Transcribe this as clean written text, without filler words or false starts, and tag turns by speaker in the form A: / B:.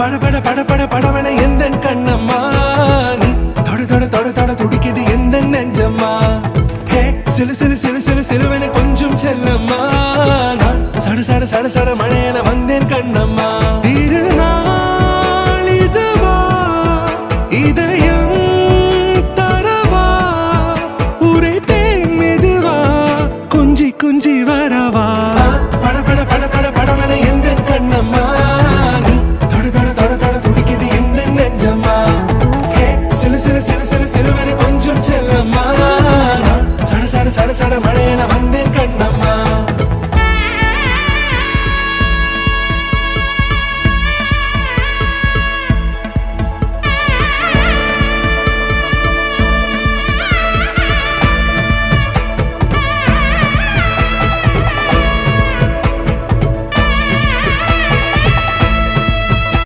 A: பட பட பட பட படவன எந்த கண்ணம்மா நீ தொட தொட தொட தொட துடிக்குது எந்த நெஞ்சம்மா ஹே சிலு சிலு சிலு சிலு சிலுவன கொஞ்சம் செல்லம்மா நான் சட சட சட சட மழையன